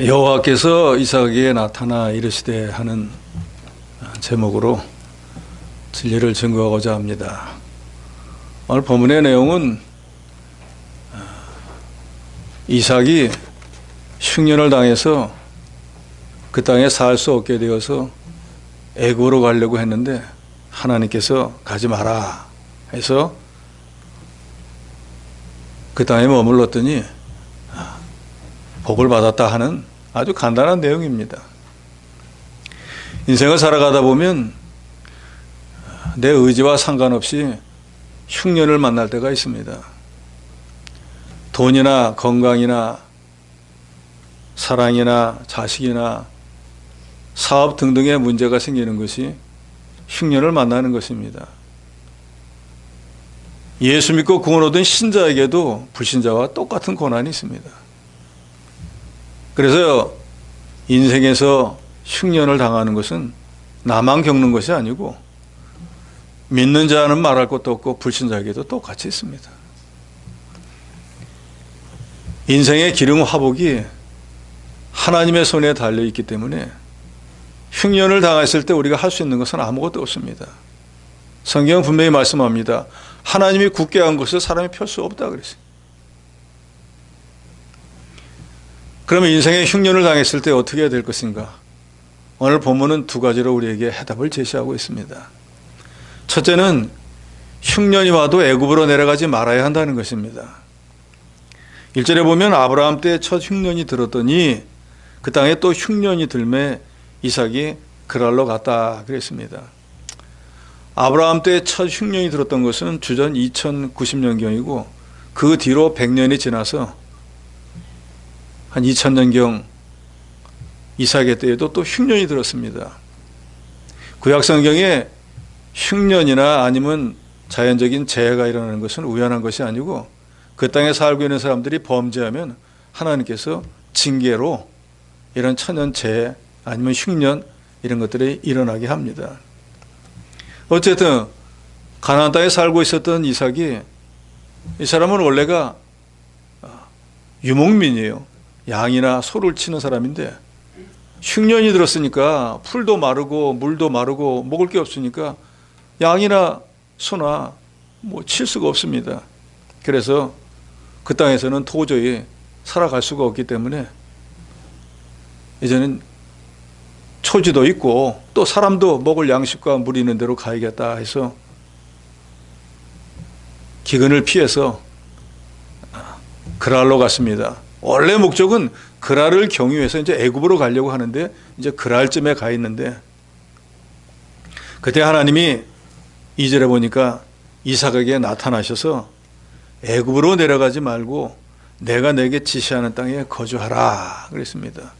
여호와께서 이삭에게 나타나 이르시되 하는 제목으로 진리를 증거하고자 합니다. 오늘 본문의 내용은 이삭이 흉년을 당해서 그 땅에 살 수 없게 되어서 애굽으로 가려고 했는데 하나님께서 가지 마라 해서 그 땅에 머물렀더니 복을 받았다 하는 아주 간단한 내용입니다. 인생을 살아가다 보면 내 의지와 상관없이 흉년을 만날 때가 있습니다. 돈이나 건강이나 사랑이나 자식이나 사업 등등의 문제가 생기는 것이 흉년을 만나는 것입니다. 예수 믿고 구원 얻은 신자에게도 불신자와 똑같은 고난이 있습니다. 그래서 인생에서 흉년을 당하는 것은 나만 겪는 것이 아니고 믿는 자는 말할 것도 없고 불신자에게도 똑같이 있습니다. 인생의 기름 화복이 하나님의 손에 달려있기 때문에 흉년을 당했을 때 우리가 할 수 있는 것은 아무것도 없습니다. 성경은 분명히 말씀합니다. 하나님이 굳게 한 것을 사람이 펼 수 없다 그랬어요. 그러면 인생의 흉년을 당했을 때 어떻게 해야 될 것인가? 오늘 본문은 두 가지로 우리에게 해답을 제시하고 있습니다. 첫째는 흉년이 와도 애굽으로 내려가지 말아야 한다는 것입니다. 1절에 보면 아브라함 때 첫 흉년이 들었더니 그 땅에 또 흉년이 들매 이삭이 그랄로 갔다 그랬습니다. 아브라함 때 첫 흉년이 들었던 것은 주전 2090년경이고 그 뒤로 100년이 지나서 한 2000년경 이삭의 때에도 또 흉년이 들었습니다. 구약성경에 흉년이나 아니면 자연적인 재해가 일어나는 것은 우연한 것이 아니고 그 땅에 살고 있는 사람들이 범죄하면 하나님께서 징계로 이런 천연재해 아니면 흉년 이런 것들이 일어나게 합니다. 어쨌든 가나안 땅에 살고 있었던 이삭이 이 사람은 원래가 유목민이에요. 양이나 소를 치는 사람인데 흉년이 들었으니까 풀도 마르고 물도 마르고 먹을 게 없으니까 양이나 소나 칠 수가 없습니다. 그래서 그 땅에서는 도저히 살아갈 수가 없기 때문에 이제는 초지도 있고 또 사람도 먹을 양식과 물이 있는 데로 가야겠다 해서 기근을 피해서 그랄로 갔습니다. 원래 목적은 그랄을 경유해서 이제 애굽으로 가려고 하는데 이제 그랄쯤에 가 있는데 그때 하나님이 2절에 보니까 이삭에게 나타나셔서 애굽으로 내려가지 말고 내가 내게 지시하는 땅에 거주하라 그랬습니다.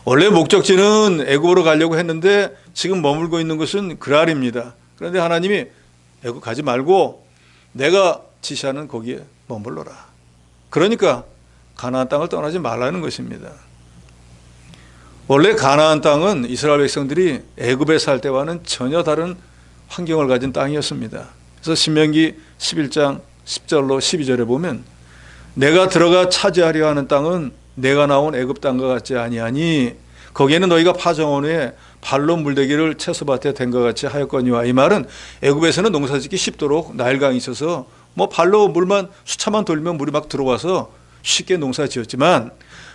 원래 목적지는 애굽으로 가려고 했는데 지금 머물고 있는 것은 그랄입니다. 그런데 하나님이 애굽 가지 말고 내가 지시하는 거기에 머물러라. 그러니까 가나안 땅을 떠나지 말라는 것입니다. 원래 가나안 땅은 이스라엘 백성들이 애굽에 살 때와는 전혀 다른 환경을 가진 땅이었습니다. 그래서 신명기 11장 10절로 12절에 보면 내가 들어가 차지하려 하는 땅은 내가 나온 애굽 땅과 같지 아니하니 거기에는 너희가 파정한 후에 발로 물대기를 채소밭에 댄 것 같이 하였거니와. 이 말은 애굽에서는 농사짓기 쉽도록 나일강이 있어서 발로 물만 수차만 돌면 물이 막 들어와서 쉽게 농사 지었지만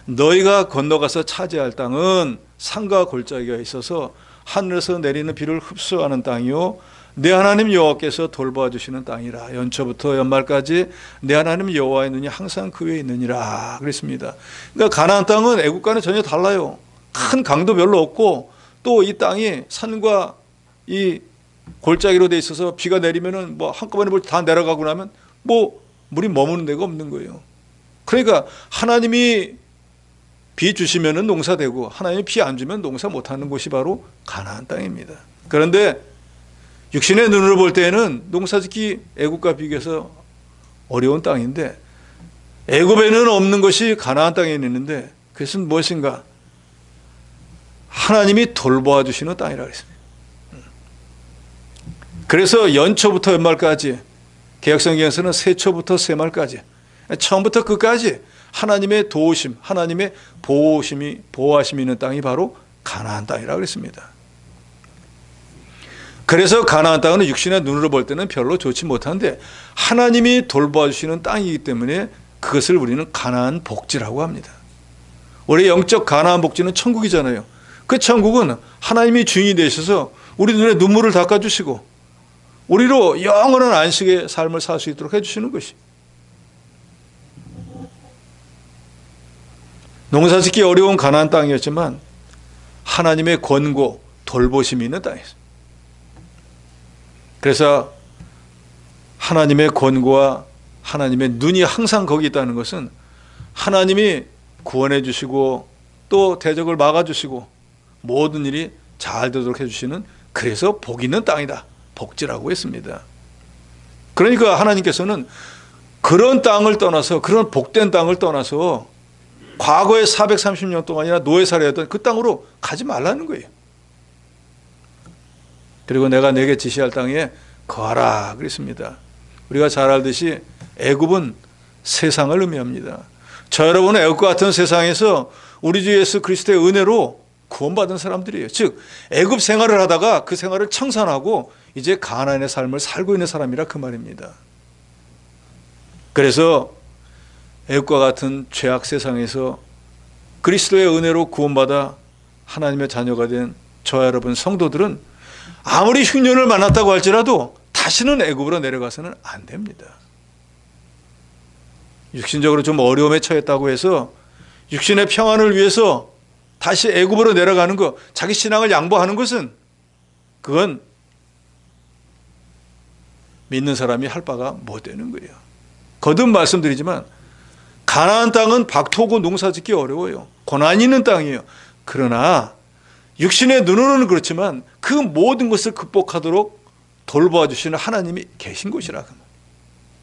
너희가 건너가서 차지할 땅은 산과 골짜기가 있어서 하늘에서 내리는 비를 흡수하는 땅이요 내 하나님 여호와께서 돌보아 주시는 땅이라. 연초부터 연말까지 내 하나님 여호와의 눈이 항상 그 위에 있느니라 그랬습니다. 그러니까 가나안 땅은 애굽과는 전혀 달라요. 큰 강도 별로 없고 또 이 땅이 산과 이 골짜기로 돼 있어서 비가 내리면은 한꺼번에 다 내려가고 나면 물이 머무는 데가 없는 거예요. 그러니까 하나님이 비 주시면은 농사되고 하나님이 비 안 주면 농사 못하는 곳이 바로 가나안 땅입니다. 그런데 육신의 눈으로 볼 때에는 농사짓기 애굽과 비교해서 어려운 땅인데 애굽에는 없는 것이 가나안 땅에 있는데 그것은 무엇인가? 하나님이 돌보아 주시는 땅이라고 했습니다. 그래서 연초부터 연말까지, 개역성경에서는 세초부터 세말까지, 처음부터 끝까지 하나님의 도우심, 하나님의 보호하심이 있는 땅이 바로 가나안 땅이라고 그랬습니다. 그래서 가나안 땅은 육신의 눈으로 볼 때는 별로 좋지 못한데 하나님이 돌봐주시는 땅이기 때문에 그것을 우리는 가나안 복지라고 합니다. 우리 영적 가나안 복지는 천국이잖아요. 그 천국은 하나님이 주인이 되셔서 우리 눈에 눈물을 닦아주시고 우리로 영원한 안식의 삶을 살 수 있도록 해주시는 것이. 농사짓기 어려운 가나안 땅이었지만 하나님의 권고, 돌보심이 있는 땅이었습니다. 그래서 하나님의 권고와 하나님의 눈이 항상 거기 있다는 것은 하나님이 구원해 주시고 또 대적을 막아주시고 모든 일이 잘 되도록 해주시는, 그래서 복 있는 땅이다, 복지라고 했습니다. 그러니까 하나님께서는 그런 땅을 떠나서, 그런 복된 땅을 떠나서 과거에 430년 동안이나 노예살이했던 그 땅으로 가지 말라는 거예요. 그리고 내가 내게 지시할 땅에 거하라 그랬습니다. 우리가 잘 알듯이 애굽은 세상을 의미합니다. 저 여러분은 애굽과 같은 세상에서 우리 주 예수 그리스도의 은혜로 구원받은 사람들이에요. 즉 애굽 생활을 하다가 그 생활을 청산하고 이제 가나안의 삶을 살고 있는 사람이라 그 말입니다. 그래서 애굽과 같은 죄악 세상에서 그리스도의 은혜로 구원받아 하나님의 자녀가 된 저와 여러분 성도들은 아무리 흉년을 만났다고 할지라도 다시는 애굽으로 내려가서는 안 됩니다. 육신적으로 좀 어려움에 처했다고 해서 육신의 평안을 위해서 다시 애굽으로 내려가는 것, 자기 신앙을 양보하는 것은 그건 믿는 사람이 할 바가 못 되는 거예요. 거듭 말씀드리지만 가나안 땅은 박토고 농사짓기 어려워요. 고난이 있는 땅이에요. 그러나 육신의 눈으로는 그렇지만 그 모든 것을 극복하도록 돌보아 주시는 하나님이 계신 곳이라.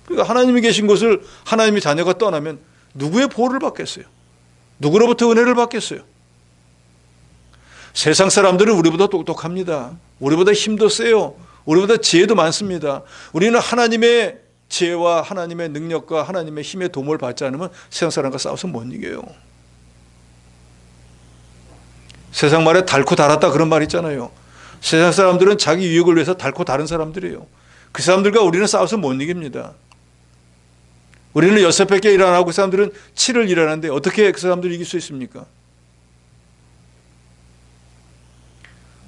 그러니까 하나님이 계신 곳을 하나님의 자녀가 떠나면 누구의 보호를 받겠어요? 누구로부터 은혜를 받겠어요? 세상 사람들은 우리보다 똑똑합니다. 우리보다 힘도 세요. 우리보다 지혜도 많습니다. 우리는 하나님의 지혜와 하나님의 능력과 하나님의 힘의 도움을 받지 않으면 세상 사람과 싸워서 못 이겨요. 세상 말에 닳고 닳았다 그런 말 있잖아요. 세상 사람들은 자기 유익을 위해서 닳고 닳은 사람들이에요. 그 사람들과 우리는 싸워서 못 이깁니다. 우리는 6배 일 안 하고 그 사람들은 7을 일하는데 어떻게 그 사람들을 이길 수 있습니까?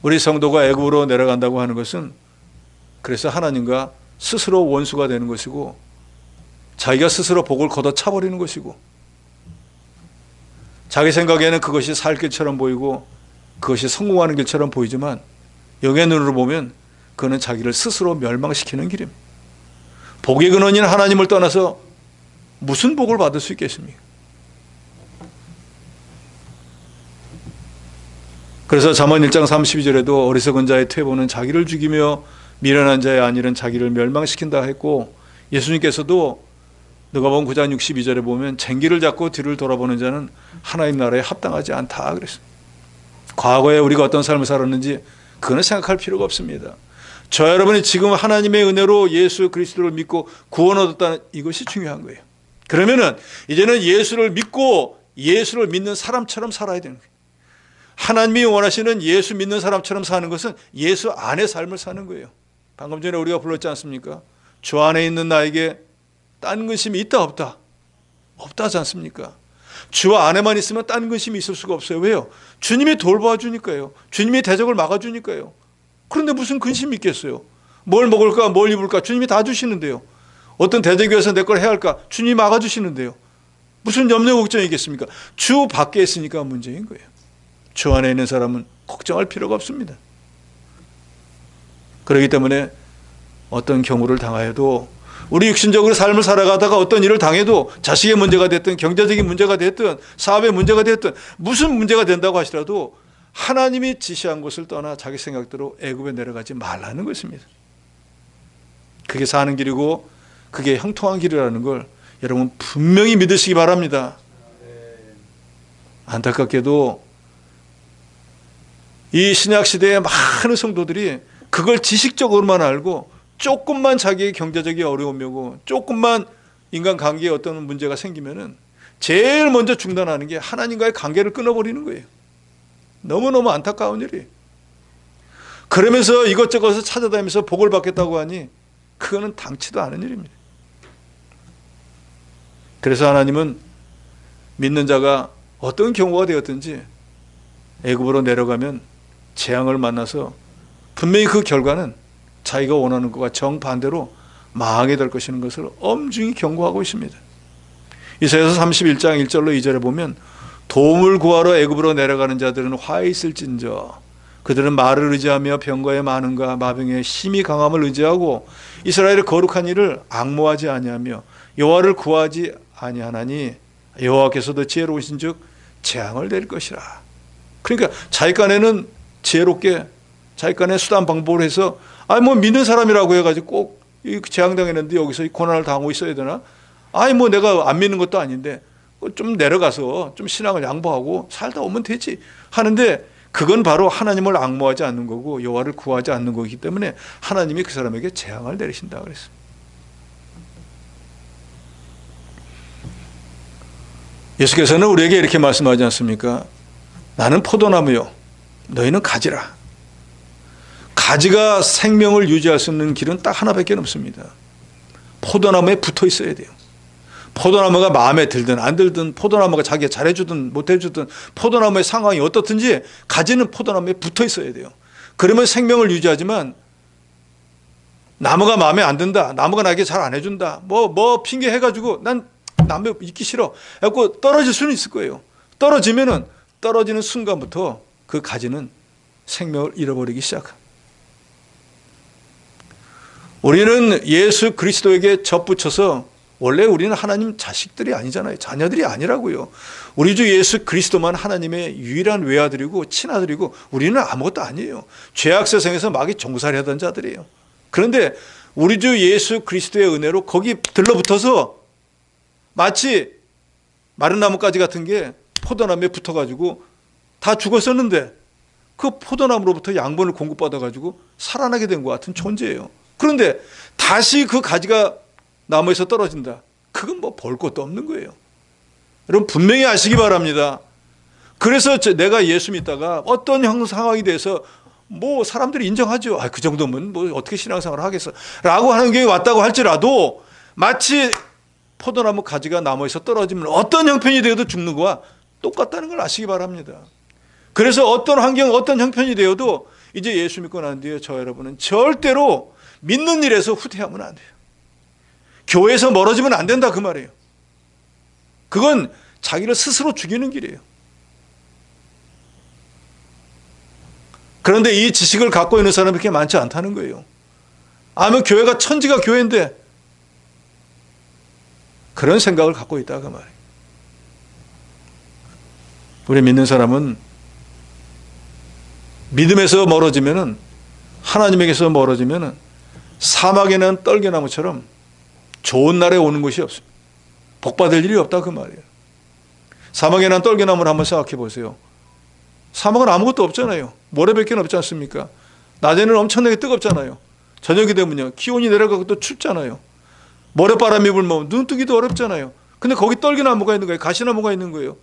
우리 성도가 애굽으로 내려간다고 하는 것은 그래서 하나님과 스스로 원수가 되는 것이고 자기가 스스로 복을 걷어차버리는 것이고 자기 생각에는 그것이 살 길처럼 보이고 그것이 성공하는 길처럼 보이지만 영의 눈으로 보면 그는 자기를 스스로 멸망시키는 길입니다. 복의 근원인 하나님을 떠나서 무슨 복을 받을 수 있겠습니까? 그래서 잠언 1장 32절에도 어리석은 자의 퇴보는 자기를 죽이며 미련한 자의 안일은 자기를 멸망시킨다 했고, 예수님께서도 누가복음 9장 62절에 보면 쟁기를 잡고 뒤를 돌아보는 자는 하나님 나라에 합당하지 않다 그랬어요. 과거에 우리가 어떤 삶을 살았는지 그거는 생각할 필요가 없습니다. 저 여러분이 지금 하나님의 은혜로 예수 그리스도를 믿고 구원 얻었다는 이것이 중요한 거예요. 그러면은 이제는 예수를 믿고 예수를 믿는 사람처럼 살아야 되는 거예요. 하나님이 원하시는 예수 믿는 사람처럼 사는 것은 예수 안의 삶을 사는 거예요. 방금 전에 우리가 불렀지 않습니까? 주 안에 있는 나에게 딴 근심이 있다 없다? 없다 하지 않습니까? 주 안에만 있으면 딴 근심이 있을 수가 없어요. 왜요? 주님이 돌봐 주니까요. 주님이 대적을 막아 주니까요. 그런데 무슨 근심이 있겠어요? 뭘 먹을까 뭘 입을까 주님이 다 주시는데요. 어떤 대적이 와서 내 걸 해야 할까 주님이 막아 주시는데요. 무슨 염려 걱정이 있겠습니까? 주 밖에 있으니까 문제인 거예요. 주 안에 있는 사람은 걱정할 필요가 없습니다. 그렇기 때문에 어떤 경우를 당하여도 우리 육신적으로 삶을 살아가다가 어떤 일을 당해도 자식의 문제가 됐든 경제적인 문제가 됐든 사업의 문제가 됐든 무슨 문제가 된다고 하시더라도 하나님이 지시한 곳을 떠나 자기 생각대로 애굽에 내려가지 말라는 것입니다. 그게 사는 길이고 그게 형통한 길이라는 걸 여러분 분명히 믿으시기 바랍니다. 안타깝게도 이 신약시대의 많은 성도들이 그걸 지식적으로만 알고 조금만 자기의 경제적인 어려움이고 조금만 인간관계에 어떤 문제가 생기면은 제일 먼저 중단하는 게 하나님과의 관계를 끊어버리는 거예요. 너무너무 안타까운 일이에요. 그러면서 이것저것을 찾아다니면서 복을 받겠다고 하니 그거는 당치도 않은 일입니다. 그래서 하나님은 믿는 자가 어떤 경우가 되었든지 애굽으로 내려가면 재앙을 만나서 분명히 그 결과는 자기가 원하는 것과 정반대로 망하게 될 것이라는 것을 엄중히 경고하고 있습니다. 이사야서 31장 1절로 2절에 보면 도움을 구하러 애굽으로 내려가는 자들은 화해 있을진저 그들은 말을 의지하며 병거의 많음과 마병의 힘이 강함을 의지하고 이스라엘의 거룩한 일을 앙모하지 아니하며 여호와를 구하지 아니하나니 여호와께서도 지혜로우신즉 재앙을 내릴 것이라. 그러니까 자기 간에는 지혜롭게 자기 간에 수단 방법을 해서 뭐 믿는 사람이라고 해가지고 꼭 재앙당했는데 여기서 이 고난을 당하고 있어야 되나? 뭐 내가 안 믿는 것도 아닌데 좀 내려가서 좀 신앙을 양보하고 살다 오면 되지 하는데 그건 바로 하나님을 앙모하지 않는 거고 여호와를 구하지 않는 거기 때문에 하나님이 그 사람에게 재앙을 내리신다 그랬습니다. 예수께서는 우리에게 이렇게 말씀하지 않습니까? 나는 포도나무요 너희는 가지라. 가지가 생명을 유지할 수 있는 길은 딱 하나밖에 없습니다. 포도나무에 붙어 있어야 돼요. 포도나무가 마음에 들든 안 들든 포도나무가 자기가 잘해주든 못해주든 포도나무의 상황이 어떻든지 가지는 포도나무에 붙어 있어야 돼요. 그러면 생명을 유지하지만 나무가 마음에 안 든다, 나무가 나에게 잘 안 해준다, 뭐 핑계 해가지고 난 나무에 있기 싫어 해갖고 떨어질 수는 있을 거예요. 떨어지면은 떨어지는 순간부터 그 가지는 생명을 잃어버리기 시작합니다. 우리는 예수 그리스도에게 접붙여서 원래 우리는 하나님 자식들이 아니잖아요. 자녀들이 아니라고요. 우리 주 예수 그리스도만 하나님의 유일한 외아들이고 친아들이고 우리는 아무것도 아니에요. 죄악 세상에서 마귀 종살이 하던 자들이에요. 그런데 우리 주 예수 그리스도의 은혜로 거기 들러붙어서 마치 마른 나뭇가지 같은 게 포도나무에 붙어가지고 다 죽었었는데 그 포도나무로부터 양분을 공급받아가지고 살아나게 된 것 같은 존재예요. 그런데 다시 그 가지가 나무에서 떨어진다. 그건 뭐 볼 것도 없는 거예요. 여러분 분명히 아시기 바랍니다. 그래서 내가 예수 믿다가 어떤 상황이 돼서 뭐 사람들이 인정하죠. 그 정도면 뭐 어떻게 신앙생활을 하겠어 라고 하는 게 왔다고 할지라도 마치 포도나무 가지가 나무에서 떨어지면 어떤 형편이 되어도 죽는 거와 똑같다는 걸 아시기 바랍니다. 그래서 어떤 환경 어떤 형편이 되어도 이제 예수 믿고 난 뒤에 저 여러분은 절대로 믿는 일에서 후퇴하면 안 돼요. 교회에서 멀어지면 안 된다 그 말이에요. 그건 자기를 스스로 죽이는 길이에요. 그런데 이 지식을 갖고 있는 사람이 그렇게 많지 않다는 거예요. 교회가 천지가 교회인데 그런 생각을 갖고 있다 그 말이에요. 우리 믿는 사람은 믿음에서 멀어지면은 하나님에게서 멀어지면은 사막에 난 떨겨나무처럼 좋은 날에 오는 것이 없습니다. 복받을 일이 없다 그 말이에요. 사막에 난 떨겨나무를 한번 생각해 보세요. 사막은 아무것도 없잖아요. 모래밖에 없지 않습니까? 낮에는 엄청나게 뜨겁잖아요. 저녁이 되면요 기온이 내려가고 또 춥잖아요. 모래바람이 불면 눈 뜨기도 어렵잖아요. 근데 거기 떨겨나무가 있는 거예요. 가시나무가 있는 거예요.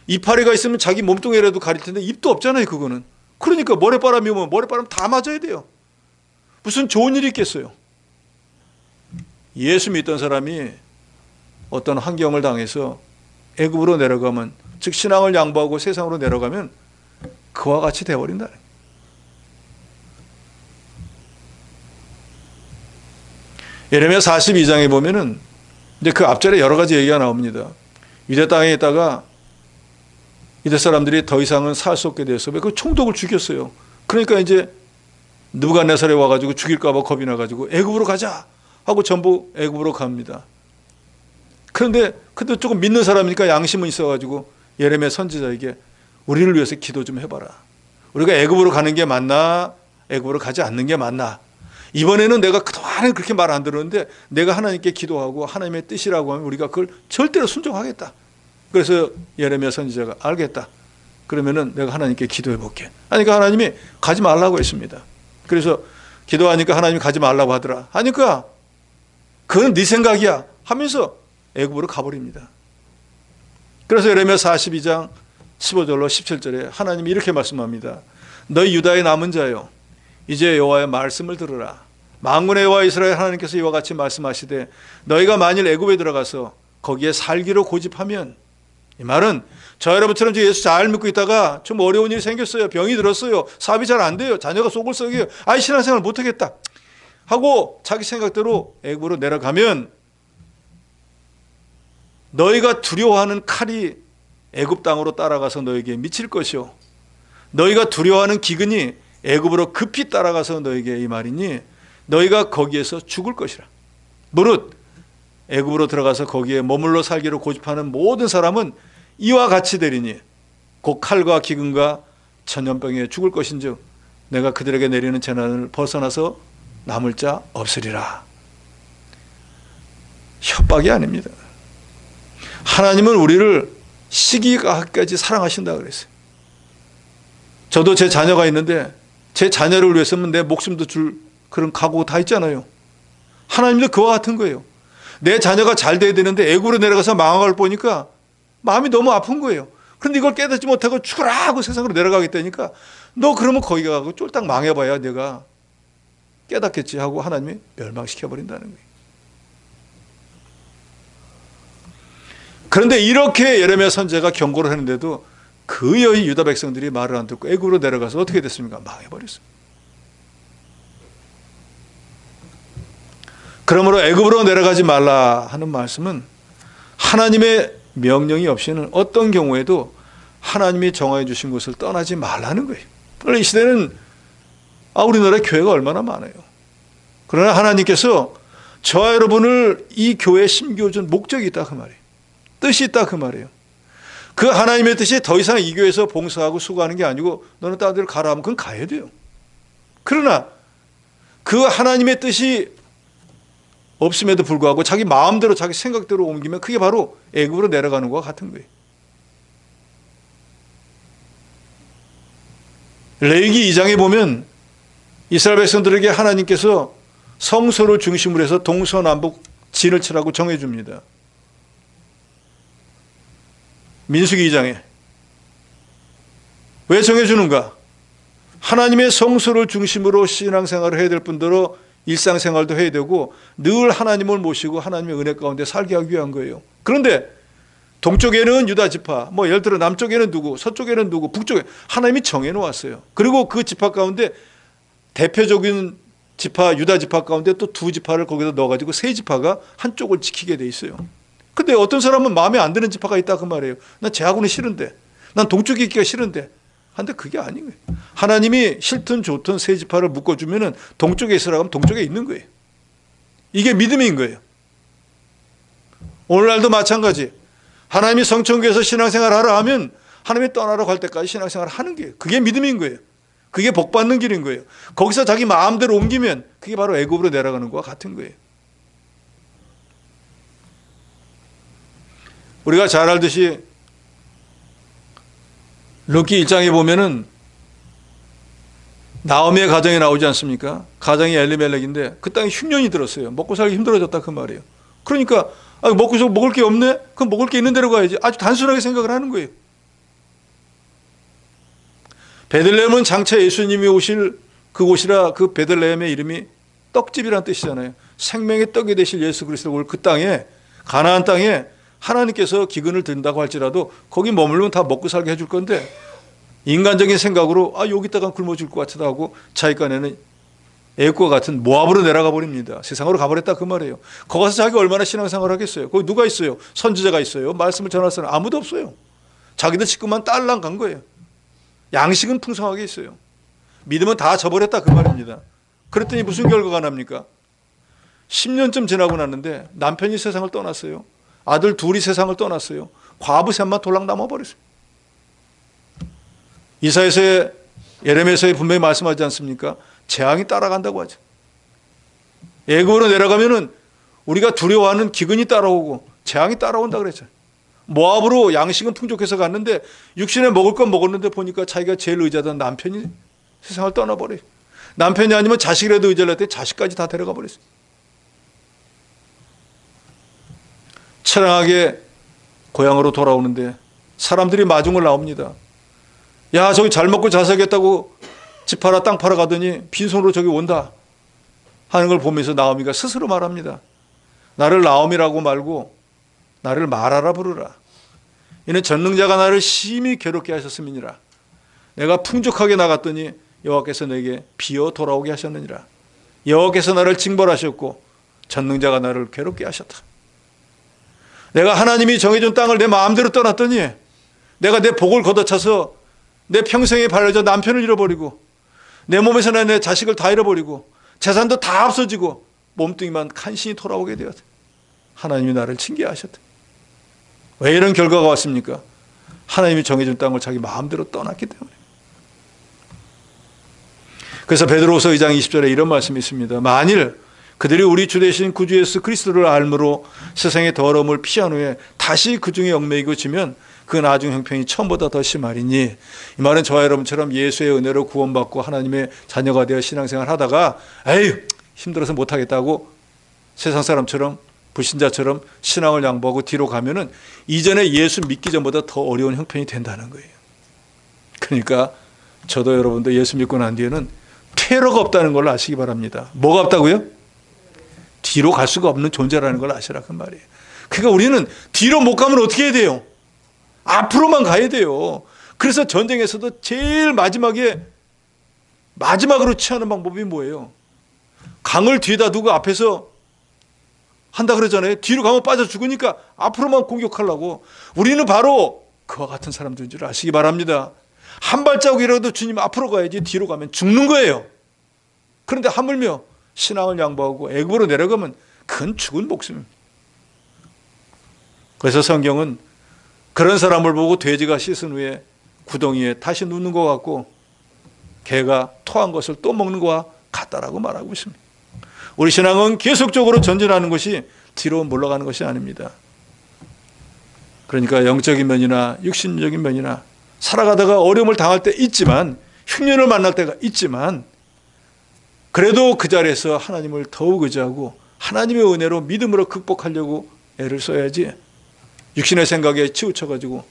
이파리가 있으면 자기 몸뚱이라도 가릴 텐데 잎도 없잖아요. 그거는. 그러니까 모래바람이 오면 모래바람 다 맞아야 돼요. 무슨 좋은 일이 있겠어요. 예수 믿던 사람이 어떤 환경을 당해서 애굽으로 내려가면 즉 신앙을 양보하고 세상으로 내려가면 그와 같이 되어버린다. 예레미야 42장에 보면은 이제 그 앞절에 여러 가지 얘기가 나옵니다. 유대 땅에 있다가 유대 사람들이 더 이상은 살 수 없게 돼서 그 총독을 죽였어요. 그러니까 이제 느부갓네살에 와가지고 죽일까봐 겁이 나가지고 애굽으로 가자 하고 전부 애굽으로 갑니다. 그런데 조금 믿는 사람이니까 양심은 있어가지고 예레미야 선지자에게 우리를 위해서 기도 좀 해봐라. 우리가 애굽으로 가는 게 맞나 애굽으로 가지 않는 게 맞나. 이번에는 내가 그동안에 그렇게 말 안 들었는데 내가 하나님께 기도하고 하나님의 뜻이라고 하면 우리가 그걸 절대로 순종하겠다. 그래서 예레미야 선지자가 알겠다. 그러면은 내가 하나님께 기도해 볼게. 그러니까 하나님이 가지 말라고 했습니다. 그래서 기도하니까 하나님이 가지 말라고 하더라. 하니까 그건 네 생각이야 하면서 애굽으로 가버립니다. 그래서 예레미야 42장 15절로 17절에 하나님이 이렇게 말씀합니다. 너희 유다의 남은 자여, 이제 여호와의 말씀을 들으라. 만군의 여호와 이스라엘 하나님께서 이와 같이 말씀하시되 너희가 만일 애굽에 들어가서 거기에 살기로 고집하면, 이 말은 저 여러분처럼 예수 잘 믿고 있다가 좀 어려운 일이 생겼어요. 병이 들었어요. 사업이 잘 안 돼요. 자녀가 속을 썩여요. 아이 신앙생활 못하겠다 하고 자기 생각대로 애굽으로 내려가면 너희가 두려워하는 칼이 애굽 땅으로 따라가서 너에게 미칠 것이요 너희가 두려워하는 기근이 애굽으로 급히 따라가서 너에게 이 말이니 너희가 거기에서 죽을 것이라. 무릇 애굽으로 들어가서 거기에 머물러 살기로 고집하는 모든 사람은 이와 같이 되리니 곧 칼과 기근과 전염병에 죽을 것인즉 내가 그들에게 내리는 재난을 벗어나서 남을 자 없으리라. 협박이 아닙니다. 하나님은 우리를 시기가까지 사랑하신다 그랬어요. 저도 제 자녀가 있는데 제 자녀를 위해서는 내 목숨도 줄 그런 각오 다 있잖아요. 하나님도 그와 같은 거예요. 내 자녀가 잘 돼야 되는데 애굽으로 내려가서 망한 걸 보니까 마음이 너무 아픈 거예요. 그런데 이걸 깨닫지 못하고 죽어라 하고 세상으로 내려가겠다니까 너 그러면 거기 가고 쫄딱 망해봐야 내가 깨닫겠지 하고 하나님이 멸망시켜버린다는 거예요. 그런데 이렇게 예레미야 선지자가 경고를 했는데도 그 여의 유다 백성들이 말을 안 듣고 애굽으로 내려가서 어떻게 됐습니까? 망해버렸어요. 그러므로 애굽으로 내려가지 말라 하는 말씀은 하나님의 명령이 없이는 어떤 경우에도 하나님이 정하여 주신 곳을 떠나지 말라는 거예요. 그러나 이 시대는 우리나라에 교회가 얼마나 많아요. 그러나 하나님께서 저와 여러분을 이 교회에 심겨준 목적이 있다 그 말이에요. 뜻이 있다 그 말이에요. 그 하나님의 뜻이 더 이상 이 교회에서 봉사하고 수고하는 게 아니고 너는 다른 데로 가라 하면 그건 가야 돼요. 그러나 그 하나님의 뜻이 없음에도 불구하고 자기 마음대로 자기 생각대로 옮기면 그게 바로 애굽으로 내려가는 것과 같은 거예요. 레위기 2장에 보면 이스라엘 백성들에게 하나님께서 성소를 중심으로 해서 동서남북 진을 치라고 정해줍니다. 민수기 2장에 왜 정해주는가? 하나님의 성소를 중심으로 신앙생활을 해야 될 뿐더러 일상생활도 해야 되고 늘 하나님을 모시고 하나님의 은혜 가운데 살게 하기 위한 거예요. 그런데 동쪽에는 유다 지파, 예를 들어 남쪽에는 누구, 서쪽에는 누구, 북쪽에 하나님이 정해놓았어요. 그리고 그 지파 가운데 대표적인 지파, 유다 지파 가운데 또 두 지파를 거기다 넣어가지고 세 지파가 한쪽을 지키게 돼 있어요. 근데 어떤 사람은 마음에 안 드는 지파가 있다 그 말이에요. 난 쟤하고는 싫은데, 난 동쪽에 있기가 싫은데. 근데 그게 아닌 거예요. 하나님이 싫든 좋든 세 지파를 묶어주면은 동쪽에 있으라고 하면 동쪽에 있는 거예요. 이게 믿음인 거예요. 오늘날도 마찬가지. 하나님이 성천교에서 신앙생활 하라 하면 하나님이 떠나러 갈 때까지 신앙생활 하는 게 그게 믿음인 거예요. 그게 복받는 길인 거예요. 거기서 자기 마음대로 옮기면 그게 바로 애굽으로 내려가는 것과 같은 거예요. 우리가 잘 알듯이 룻기 1장에 보면은 나오미의 가정이 나오지 않습니까? 가정이 엘리멜렉인데 그 땅에 흉년이 들었어요. 먹고 살기 힘들어졌다 그 말이에요. 그러니까 먹을 게 없네? 그럼 먹을 게 있는 데로 가야지. 아주 단순하게 생각을 하는 거예요. 베들레헴은 장차 예수님이 오실 그곳이라 그 베들레헴의 이름이 떡집이란 뜻이잖아요. 생명의 떡이 되실 예수 그리스도가 올 그 땅에 가나안 땅에 하나님께서 기근을 든다고 할지라도 거기 머물면 다 먹고 살게 해줄 건데 인간적인 생각으로 여기다가 굶어 죽을 것 같다 하고 자기간에는 애굽과 같은 모압으로 내려가 버립니다. 세상으로 가버렸다 그 말이에요. 거기 가서 자기가 얼마나 신앙생활을 하겠어요. 거기 누가 있어요? 선지자가 있어요? 말씀을 전할 사람 아무도 없어요. 자기들 식구만 딸랑 간 거예요. 양식은 풍성하게 있어요. 믿음은 다 저버렸다 그 말입니다. 그랬더니 무슨 결과가 납니까? 10년쯤 지나고 났는데 남편이 세상을 떠났어요. 아들 둘이 세상을 떠났어요. 과부 셋만 돌랑 남아버렸어요. 이사야서의 예레미야서에 분명히 말씀하지 않습니까? 재앙이 따라간다고 하죠. 애굽으로 내려가면은 우리가 두려워하는 기근이 따라오고 재앙이 따라온다 그랬죠. 모압으로 양식은 풍족해서 갔는데 육신에 먹을 건 먹었는데 보니까 자기가 제일 의지하던 남편이 세상을 떠나버려요. 남편이 아니면 자식이라도 의지를 했더니 자식까지 다 데려가 버렸어요. 처량하게 고향으로 돌아오는데 사람들이 마중을 나옵니다. 야, 저기 잘 먹고 잘 살겠다고 집 팔아 땅 팔아 가더니 빈손으로 저기 온다 하는 걸 보면서 나오미가 스스로 말합니다. 나를 나오미라고 말고 나를 마라라 부르라. 이는 전능자가 나를 심히 괴롭게 하셨음이니라. 내가 풍족하게 나갔더니 여호와께서 내게 비어 돌아오게 하셨느니라. 여호와께서 나를 징벌하셨고 전능자가 나를 괴롭게 하셨다. 내가 하나님이 정해준 땅을 내 마음대로 떠났더니 내가 내 복을 걷어차서 내 평생에 바라져 남편을 잃어버리고 내 몸에서 내 자식을 다 잃어버리고 재산도 다 없어지고 몸뚱이만 간신히 돌아오게 되었다. 하나님이 나를 징계하셨다. 왜 이런 결과가 왔습니까? 하나님이 정해준 땅을 자기 마음대로 떠났기 때문에. 그래서 베드로후서 2장 20절에 이런 말씀이 있습니다. 만일 그들이 우리 주 되신 구주 예수 그리스도를 알므로 세상의 더러움을 피한 후에 다시 그 중에 얽매이고 지면 그 나중 형편이 처음보다 더 심하리니, 이 말은 저와 여러분처럼 예수의 은혜로 구원받고 하나님의 자녀가 되어 신앙생활 하다가 에휴 힘들어서 못하겠다고 세상 사람처럼 불신자처럼 신앙을 양보하고 뒤로 가면은 이전에 예수 믿기 전보다 더 어려운 형편이 된다는 거예요. 그러니까 저도 여러분도 예수 믿고 난 뒤에는 퇴로가 없다는 걸 아시기 바랍니다. 뭐가 없다고요? 뒤로 갈 수가 없는 존재라는 걸 아시라 그 말이에요. 그러니까 우리는 뒤로 못 가면 어떻게 해야 돼요? 앞으로만 가야 돼요. 그래서 전쟁에서도 제일 마지막으로 취하는 방법이 뭐예요? 강을 뒤에다 두고 앞에서 한다 그러잖아요. 뒤로 가면 빠져 죽으니까 앞으로만 공격하려고. 우리는 바로 그와 같은 사람들인 줄 아시기 바랍니다. 한 발자국이라도 주님 앞으로 가야지 뒤로 가면 죽는 거예요. 그런데 하물며 신앙을 양보하고 애굽으로 내려가면 그건 죽은 목숨입니다. 그래서 성경은 그런 사람을 보고 돼지가 씻은 후에 구덩이에 다시 눕는 것 같고 개가 토한 것을 또 먹는 것과 같다라고 말하고 있습니다. 우리 신앙은 계속적으로 전진하는 것이 뒤로 물러가는 것이 아닙니다. 그러니까 영적인 면이나 육신적인 면이나 살아가다가 어려움을 당할 때 있지만, 흉년을 만날 때가 있지만, 그래도 그 자리에서 하나님을 더욱 의지하고 하나님의 은혜로 믿음으로 극복하려고 애를 써야지, 육신의 생각에 치우쳐가지고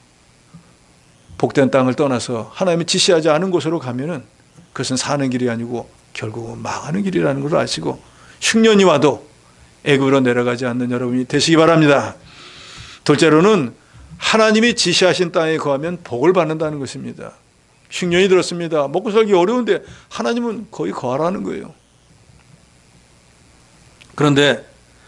복된 땅을 떠나서 하나님이 지시하지 않은 곳으로 가면은 그것은 사는 길이 아니고 결국은 망하는 길이라는 걸 아시고, 흉년이 와도 애굽으로 내려가지 않는 여러분이 되시기 바랍니다. 둘째로는 하나님이 지시하신 땅에 거하면 복을 받는다는 것입니다. 흉년이 들었습니다. 먹고 살기 어려운데 하나님은 거기 거하라는 거예요. 그런데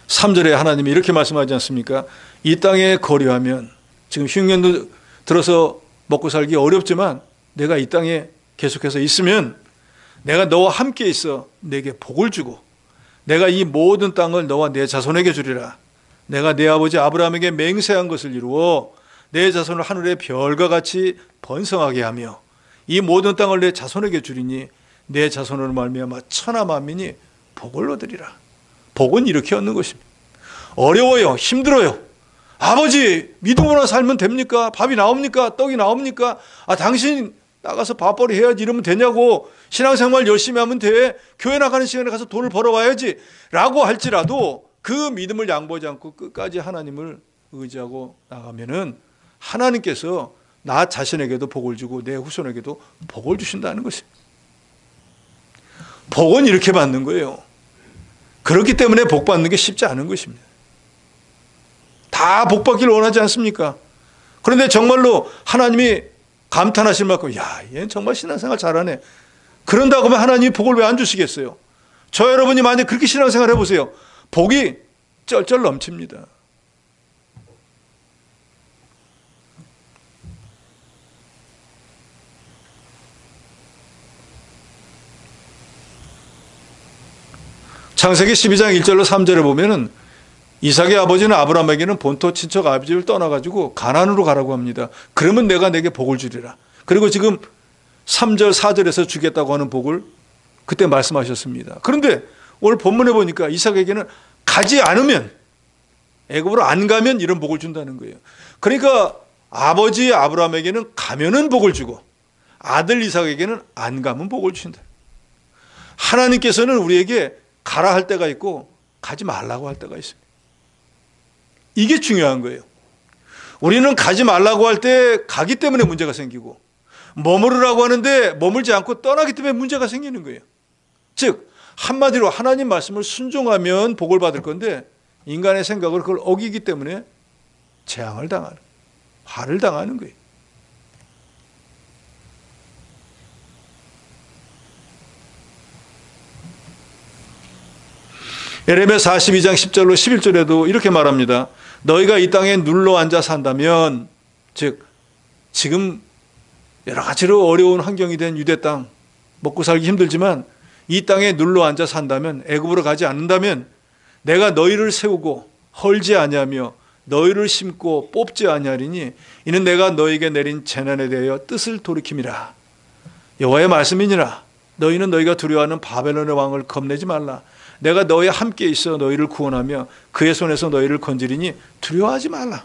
3절에 하나님이 이렇게 말씀하지 않습니까? 이 땅에 거류하면, 지금 흉년도 들어서 먹고 살기 어렵지만 내가 이 땅에 계속해서 있으면 내가 너와 함께 있어 내게 복을 주고 내가 이 모든 땅을 너와 내 자손에게 주리라. 내가 내 아버지 아브라함에게 맹세한 것을 이루어 내 자손을 하늘의 별과 같이 번성하게 하며 이 모든 땅을 내 자손에게 주리니 내 자손으로 말미암아 천하 만민이 복을 얻으리라. 복은 이렇게 얻는 것입니다. 어려워요. 힘들어요. 아버지 믿음으로 살면 됩니까? 밥이 나옵니까? 떡이 나옵니까? 당신 나가서 밥벌이 해야지 이러면 되냐고. 신앙생활 열심히 하면 돼. 교회 나가는 시간에 가서 돈을 벌어와야지 라고 할지라도 그 믿음을 양보하지 않고 끝까지 하나님을 의지하고 나가면은 하나님께서 나 자신에게도 복을 주고 내 후손에게도 복을 주신다는 것입니다. 복은 이렇게 받는 거예요. 그렇기 때문에 복 받는 게 쉽지 않은 것입니다. 다 복 받기를 원하지 않습니까? 그런데 정말로 하나님이 감탄하실 만큼, 야, 얘는 정말 신앙생활 잘하네. 그런다고 하면 하나님이 복을 왜 안 주시겠어요? 저 여러분이 만약 그렇게 신앙생활 해보세요. 복이 쩔쩔 넘칩니다. 창세기 12장 1절로 3절에 보면은 이삭의 아버지는 아브라함에게는 본토 친척 아비집을 떠나가지고 가나안으로 가라고 합니다. 그러면 내가 내게 복을 주리라. 그리고 지금 3절 4절에서 주겠다고 하는 복을 그때 말씀하셨습니다. 그런데 오늘 본문에 보니까 이삭에게는 가지 않으면, 애굽으로 안 가면 이런 복을 준다는 거예요. 그러니까 아버지 아브라함에게는 가면은 복을 주고 아들 이삭에게는 안 가면 복을 주신다. 하나님께서는 우리에게 가라 할 때가 있고 가지 말라고 할 때가 있습니다. 이게 중요한 거예요. 우리는 가지 말라고 할 때 가기 때문에 문제가 생기고, 머무르라고 하는데 머물지 않고 떠나기 때문에 문제가 생기는 거예요. 즉 한마디로 하나님 말씀을 순종하면 복을 받을 건데 인간의 생각을 그걸 어기기 때문에 재앙을 당하는, 화를 당하는 거예요. 예레미야 42장 10절로 11절에도 이렇게 말합니다. 너희가 이 땅에 눌러 앉아 산다면, 즉 지금 여러 가지로 어려운 환경이 된 유대 땅, 먹고 살기 힘들지만 이 땅에 눌러 앉아 산다면, 애굽으로 가지 않는다면 내가 너희를 세우고 헐지 아니하며 너희를 심고 뽑지 아니하리니 이는 내가 너희에게 내린 재난에 대하여 뜻을 돌이킴이라. 여호와의 말씀이니라. 너희는 너희가 두려워하는 바벨론의 왕을 겁내지 말라. 내가 너희와 함께 있어 너희를 구원하며 그의 손에서 너희를 건지리니 두려워하지 말라.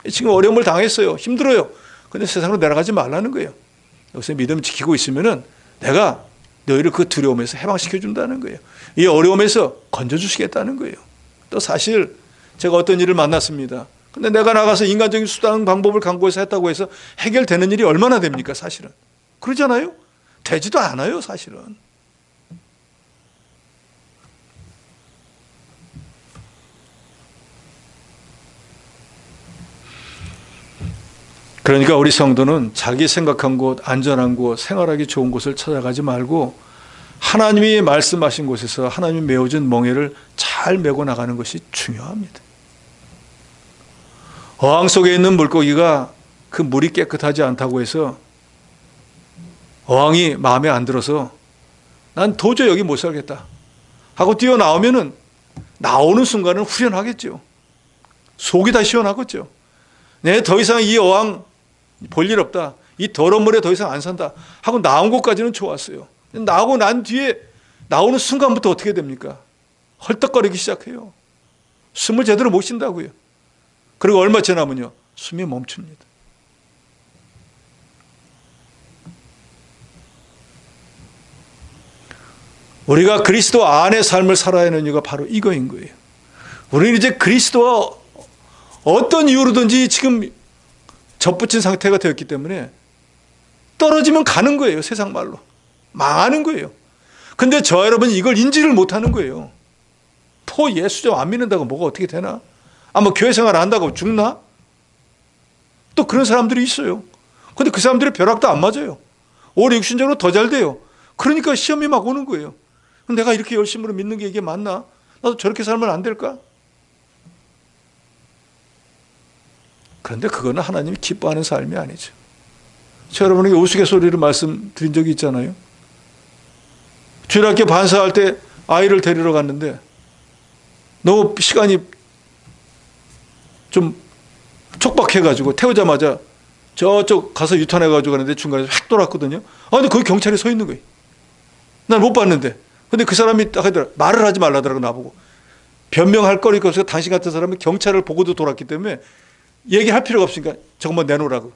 지금 어려움을 당했어요. 힘들어요. 근데 세상으로 내려가지 말라는 거예요. 여기서 믿음 지키고 있으면은 내가 너희를 그 두려움에서 해방시켜 준다는 거예요. 이 어려움에서 건져주시겠다는 거예요. 또 사실 제가 어떤 일을 만났습니다. 근데 내가 나가서 인간적인 수단 방법을 강구해서 했다고 해서 해결되는 일이 얼마나 됩니까? 사실은 그러잖아요. 되지도 않아요. 사실은. 그러니까 우리 성도는 자기 생각한 곳, 안전한 곳, 생활하기 좋은 곳을 찾아가지 말고 하나님이 말씀하신 곳에서 하나님이 메어준 멍에를 잘 메고 나가는 것이 중요합니다. 어항 속에 있는 물고기가 그 물이 깨끗하지 않다고 해서 어항이 마음에 안 들어서 난 도저히 여기 못 살겠다 하고 뛰어나오면은 나오는 순간은 후련하겠죠. 속이 다 시원하겠죠. 네, 더 이상 이 어항 볼 일 없다. 이 더러운 물에 더 이상 안 산다 하고 나온 것까지는 좋았어요. 나오고 난 뒤에 나오는 순간부터 어떻게 됩니까? 헐떡거리기 시작해요. 숨을 제대로 못 쉰다고요. 그리고 얼마 지나면요, 숨이 멈춥니다. 우리가 그리스도 안의 삶을 살아야 하는 이유가 바로 이거인 거예요. 우리는 이제 그리스도와 어떤 이유로든지 지금 접붙인 상태가 되었기 때문에 떨어지면 가는 거예요. 세상 말로. 망하는 거예요. 근데 저 여러분이 이걸 인지를 못하는 거예요. 예수 좀 안 믿는다고 뭐가 어떻게 되나? 뭐 교회 생활 안 한다고 죽나? 또 그런 사람들이 있어요. 근데 그 사람들의 벼락도 안 맞아요. 오히려 육신적으로 더 잘 돼요. 그러니까 시험이 막 오는 거예요. 내가 이렇게 열심으로 믿는 게 이게 맞나? 나도 저렇게 살면 안 될까? 그런데 그거는 하나님이 기뻐하는 삶이 아니죠. 제가 여러분에게 우스갯소리를 말씀드린 적이 있잖아요. 주일학교 반사할 때 아이를 데리러 갔는데 너무 시간이 좀 촉박해가지고 태우자마자 저쪽 가서 유턴해가지고 가는데 중간에 휙 돌았거든요. 근데 거기 경찰이 서 있는 거예요. 난 못 봤는데. 근데 그 사람이 딱 하더라. 말을 하지 말라더라고 나보고. 변명할 거리가 없어서 당신 같은 사람은 경찰을 보고도 돌았기 때문에 얘기할 필요가 없으니까 저것만 내놓으라고.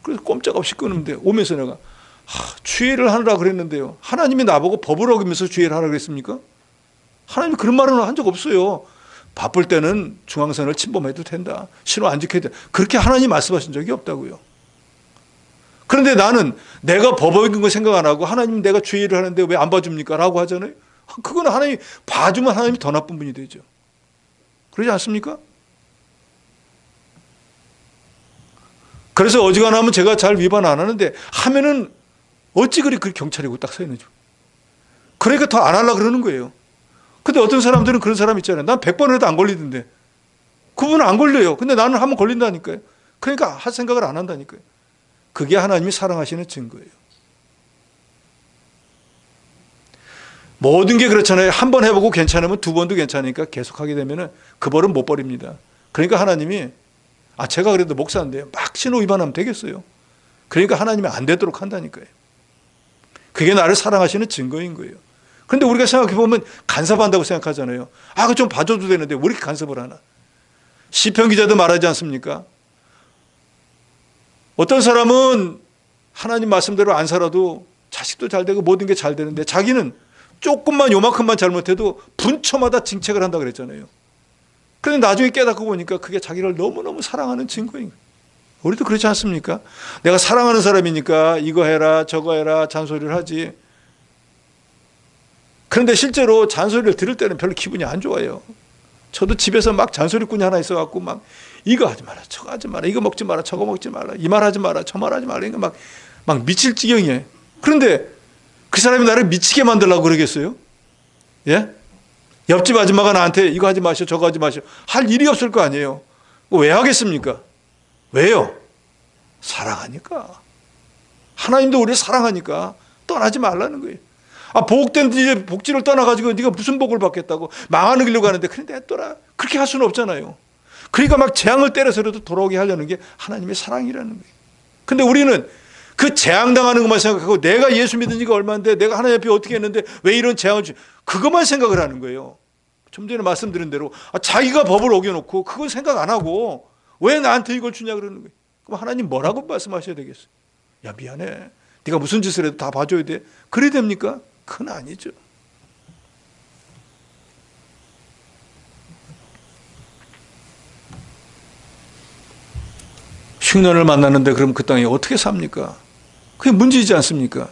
그래서 꼼짝없이 끊는데 오면서 내가 주의를 하느라 그랬는데요. 하나님이 나보고 법을 어기면서 주의를 하라 그랬습니까? 하나님이 그런 말은 한 적 없어요. 바쁠 때는 중앙선을 침범해도 된다. 신호 안 지켜야 된다. 그렇게 하나님 말씀하신 적이 없다고요. 그런데 나는 내가 법 어긴 거 생각 안 하고 하나님 내가 주의를 하는데 왜 안 봐줍니까? 라고 하잖아요. 그거는 하나님이 봐주면 하나님이 더 나쁜 분이 되죠. 그러지 않습니까? 그래서 어지간하면 제가 잘 위반 안 하는데 하면은 어찌 그리 그 경찰이고 딱 서 있는지. 그러니까 더 안 하려고 그러는 거예요. 근데 어떤 사람들은 그런 사람 있잖아요. 난 100번 해도 안 걸리던데. 그분은 안 걸려요. 근데 나는 하면 걸린다니까요. 그러니까 할 생각을 안 한다니까요. 그게 하나님이 사랑하시는 증거예요. 모든 게 그렇잖아요. 한 번 해보고 괜찮으면 두 번도 괜찮으니까 계속하게 되면 그 벌은 못 버립니다. 그러니까 하나님이 제가 그래도 목사인데요. 막 신호 위반하면 되겠어요. 그러니까 하나님이 안 되도록 한다니까요. 그게 나를 사랑하시는 증거인 거예요. 그런데 우리가 생각해보면 간섭한다고 생각하잖아요. 그거 좀 봐줘도 되는데 왜 이렇게 간섭을 하나? 시편 기자도 말하지 않습니까? 어떤 사람은 하나님 말씀대로 안 살아도 자식도 잘 되고 모든 게 잘 되는데 자기는 조금만 요만큼만 잘못해도 분초마다 징책을 한다고 그랬잖아요. 그런데 나중에 깨닫고 보니까 그게 자기를 너무너무 사랑하는 증거인 거예요. 우리도 그렇지 않습니까? 내가 사랑하는 사람이니까 이거 해라 저거 해라 잔소리를 하지. 그런데 실제로 잔소리를 들을 때는 별로 기분이 안 좋아요. 저도 집에서 막 잔소리꾼이 하나 있어갖고 막 이거 하지 마라 저거 하지 마라 이거 먹지 마라 저거 먹지 마라 이 말 하지 마라 저 말 하지 마라 이거 막 미칠 지경이에요. 그런데 그 사람이 나를 미치게 만들려고 그러겠어요? 예? 옆집 아줌마가 나한테 이거 하지 마시오 저거 하지 마시오 할 일이 없을 거 아니에요. 왜 하겠습니까? 왜요? 사랑하니까. 하나님도 우리를 사랑하니까 떠나지 말라는 거예요. 복된 이제 복지를 떠나가지고 네가 무슨 복을 받겠다고 망하는 길로 가는데 그런데 떠나 그렇게 할 수는 없잖아요. 그러니까 막 재앙을 때려서라도 돌아오게 하려는 게 하나님의 사랑이라는 거예요. 근데 우리는 그 재앙당하는 것만 생각하고 내가 예수 믿은 지가 얼마인데 내가 하나님 앞에 어떻게 했는데 왜 이런 재앙을 그것만 생각을 하는 거예요. 좀 전에 말씀드린 대로 자기가 법을 어겨놓고 그건 생각 안 하고 왜 나한테 이걸 주냐 그러는 거예요. 그럼 하나님 뭐라고 말씀하셔야 되겠어요? 야 미안해. 네가 무슨 짓을 해도 다 봐줘야 돼. 그래야 됩니까? 그건 아니죠. 흉년을 만났는데 그럼 그 땅에 어떻게 삽니까? 그게 문제이지 않습니까?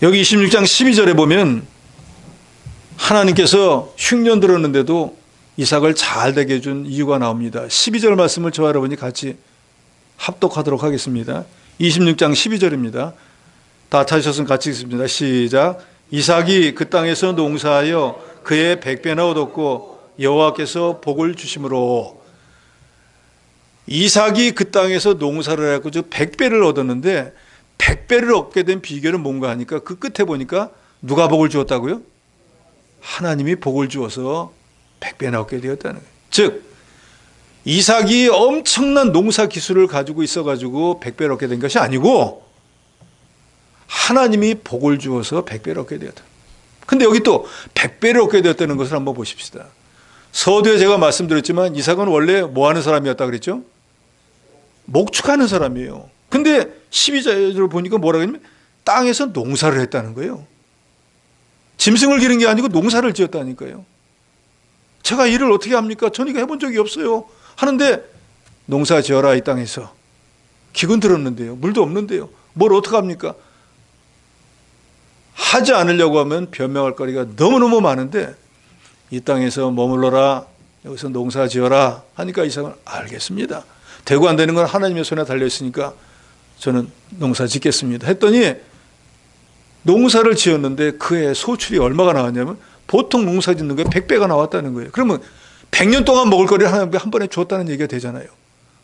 여기 26장 12절에 보면 하나님께서 흉년 들었는데도 이삭을 잘 되게 해준 이유가 나옵니다. 12절 말씀을 저와 여러분이 같이 합독하도록 하겠습니다. 26장 12절입니다. 다 찾으셨으면 같이 읽습니다. 시작. 이삭이 그 땅에서 농사하여 그의 100배나 얻었고 여호와께서 복을 주심으로. 이삭이 그 땅에서 농사를 하고 100배를 얻었는데 100배를 얻게 된 비결은 뭔가 하니까 그 끝에 보니까 누가 복을 주었다고요? 하나님이 복을 주어서 100배나 얻게 되었다는 거예요. 즉 이삭이 엄청난 농사 기술을 가지고 있어가지고 100배를 얻게 된 것이 아니고 하나님이 복을 주어서 100배를 얻게 되었다. 근데 여기 또 100배를 얻게 되었다는 것을 한번 보십시다. 서두에 제가 말씀드렸지만 이삭은 원래 뭐 하는 사람이었다 그랬죠? 목축하는 사람이에요. 근데 12절을 보니까 뭐라고 했냐면 땅에서 농사를 했다는 거예요. 짐승을 기른 게 아니고 농사를 지었다니까요. 제가 일을 어떻게 합니까? 저는 이거 해본 적이 없어요. 하는데 농사 지어라 이 땅에서. 기근 들었는데요. 물도 없는데요. 뭘 어떡합니까? 하지 않으려고 하면 변명할 거리가 너무너무 많은데 이 땅에서 머물러라. 여기서 농사 지어라 하니까 이삭은 알겠습니다. 되고 안 되는 건 하나님의 손에 달려있으니까 저는 농사 짓겠습니다. 했더니 농사를 지었는데 그의 소출이 얼마가 나왔냐면 보통 농사 짓는 거에 100배가 나왔다는 거예요. 그러면 100년 동안 먹을 거리를 하나님께 한 번에 줬다는 얘기가 되잖아요.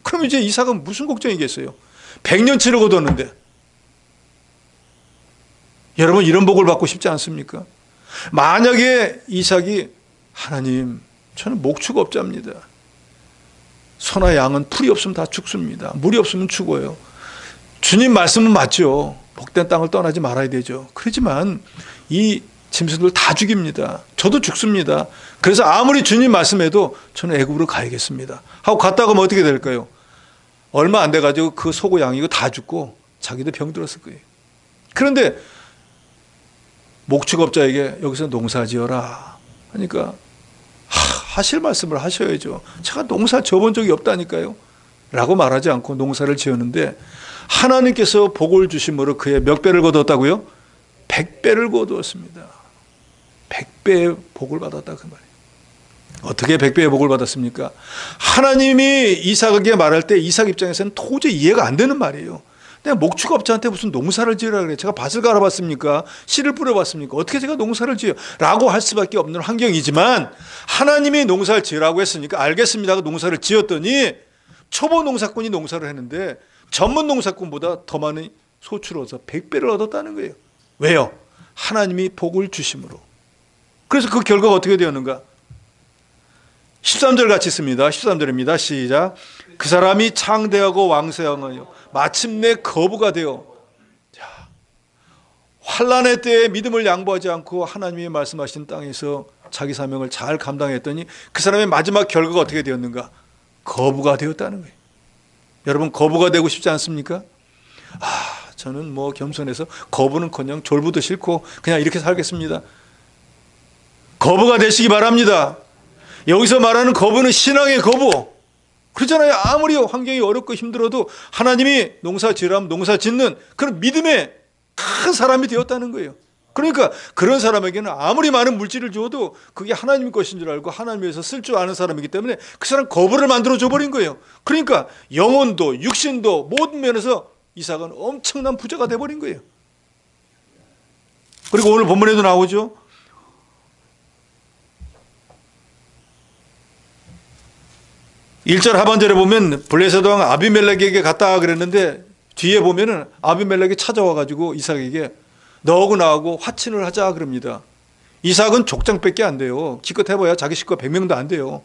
그럼 이제 이삭은 무슨 걱정이겠어요? 100년치를 거뒀는데. 여러분 이런 복을 받고 싶지 않습니까? 만약에 이삭이 하나님 저는 목축업자입니다. 소나 양은 풀이 없으면 다 죽습니다. 물이 없으면 죽어요. 주님 말씀은 맞죠. 복된 땅을 떠나지 말아야 되죠. 그렇지만 이 짐승들 다 죽입니다. 저도 죽습니다. 그래서 아무리 주님 말씀해도 저는 애굽으로 가야겠습니다. 하고 갔다 가면 어떻게 될까요? 얼마 안 돼가지고 그 소고 양이 이거 다 죽고 자기도 병들었을 거예요. 그런데 목축업자에게 여기서 농사 지어라 하니까 하실 말씀을 하셔야죠. 제가 농사 지어본 적이 없다니까요. 라고 말하지 않고 농사를 지었는데 하나님께서 복을 주심으로 그의 몇 배를 거두었다고요? 100배를 거두었습니다. 100배의 복을 받았다 그 말이에요. 어떻게 100배의 복을 받았습니까? 하나님이 이삭에게 말할 때 이삭 입장에서는 도저히 이해가 안 되는 말이에요. 내가 목축업자한테 무슨 농사를 지으라 그래. 제가 밭을 갈아봤습니까? 씨를 뿌려봤습니까? 어떻게 제가 농사를 지어요? 라고 할 수밖에 없는 환경이지만 하나님이 농사를 지으라고 했으니까 알겠습니다 하고 농사를 지었더니 초보 농사꾼이 농사를 했는데 전문 농사꾼보다 더 많은 소출을 얻어서 100배를 얻었다는 거예요. 왜요? 하나님이 복을 주심으로. 그래서 그 결과가 어떻게 되었는가? 13절 같이 씁니다. 13절입니다. 시작. 그 사람이 창대하고 왕성하여 마침내 거부가 되어. 자, 환난의 때에 믿음을 양보하지 않고 하나님이 말씀하신 땅에서 자기 사명을 잘 감당했더니 그 사람의 마지막 결과가 어떻게 되었는가? 거부가 되었다는 거예요. 여러분 거부가 되고 싶지 않습니까? 저는 뭐 겸손해서 거부는커녕 졸부도 싫고 그냥 이렇게 살겠습니다. 거부가 되시기 바랍니다. 여기서 말하는 거부는 신앙의 거부. 그렇잖아요. 아무리 환경이 어렵고 힘들어도 하나님이 농사 지으라면 농사 짓는 그런 믿음의 큰 사람이 되었다는 거예요. 그러니까 그런 사람에게는 아무리 많은 물질을 주어도 그게 하나님 것인 줄 알고 하나님 위해서 쓸 줄 아는 사람이기 때문에 그 사람 거부를 만들어 줘버린 거예요. 그러니까 영혼도 육신도 모든 면에서 이삭은 엄청난 부자가 돼버린 거예요. 그리고 오늘 본문에도 나오죠. 1절 하반절에 보면 블레셋 왕 아비멜렉에게 갔다 그랬는데 뒤에 보면은 아비멜렉이 찾아와가지고 이삭에게 너하고 나하고 화친을 하자 그럽니다. 이삭은 족장밖에 안 돼요. 기껏 해봐야 자기 식구가 100명도 안 돼요.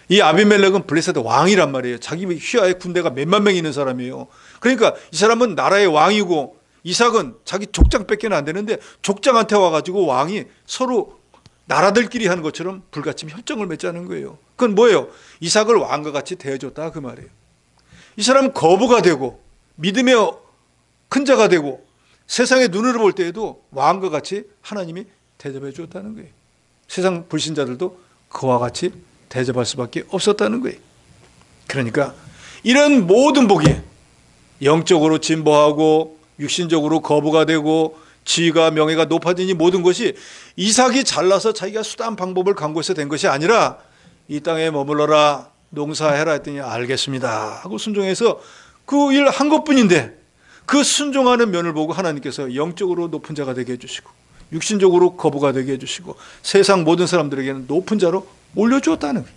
이 아비멜렉은 블레셋 왕이란 말이에요. 자기 휘하에 군대가 몇만 명 있는 사람이에요. 그러니까 이 사람은 나라의 왕이고 이삭은 자기 족장밖에 안 되는데 족장한테 와가지고 왕이 서로 나라들끼리 하는 것처럼 불같이 협정을 맺자는 거예요. 그건 뭐예요? 이삭을 왕과 같이 대해줬다 그 말이에요. 이 사람은 거부가 되고 믿음의 큰 자가 되고 세상의 눈으로 볼 때에도 왕과 같이 하나님이 대접해 줬다는 거예요. 세상 불신자들도 그와 같이 대접할 수밖에 없었다는 거예요. 그러니까 이런 모든 복이 영적으로 진보하고 육신적으로 거부가 되고 지위가 명예가 높아지니 모든 것이 이삭이 잘나서 자기가 수단 방법을 강구해서 된 것이 아니라 이 땅에 머물러라 농사해라 했더니 알겠습니다 하고 순종해서 그 일 한 것뿐인데 그 순종하는 면을 보고 하나님께서 영적으로 높은 자가 되게 해주시고 육신적으로 거부가 되게 해주시고 세상 모든 사람들에게는 높은 자로 올려주었다는 거예요.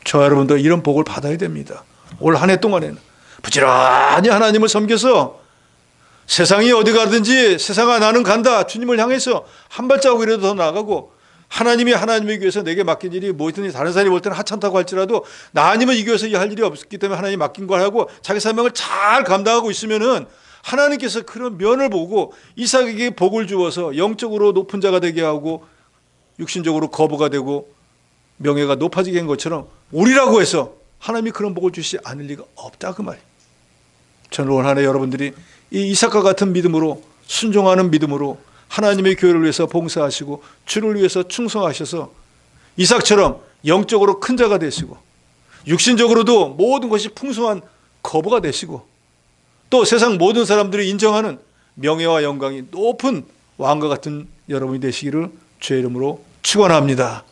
저와 여러분도 이런 복을 받아야 됩니다. 올 한 해 동안에는 부지런히 하나님을 섬겨서 세상이 어디 가든지 세상아 나는 간다 주님을 향해서 한 발자국이라도 더 나아가고 하나님이 하나님의 교회에서 내게 맡긴 일이 뭐든지 다른 사람이 볼 때는 하찮다고 할지라도 나 아니면 이 교회에서 할 일이 없기 때문에 하나님이 맡긴 걸 하고 자기 사명을 잘 감당하고 있으면은 하나님께서 그런 면을 보고 이삭에게 복을 주어서 영적으로 높은 자가 되게 하고 육신적으로 거부가 되고 명예가 높아지게 한 것처럼 우리라고 해서 하나님이 그런 복을 주시지 않을 리가 없다 그 말이에요. 저는 올 한 해 여러분들이 이 이삭과 같은 믿음으로 순종하는 믿음으로 하나님의 교회를 위해서 봉사하시고 주를 위해서 충성하셔서 이삭처럼 영적으로 큰 자가 되시고 육신적으로도 모든 것이 풍성한 거부가 되시고 또 세상 모든 사람들이 인정하는 명예와 영광이 높은 왕과 같은 여러분이 되시기를 주의 이름으로 축원합니다.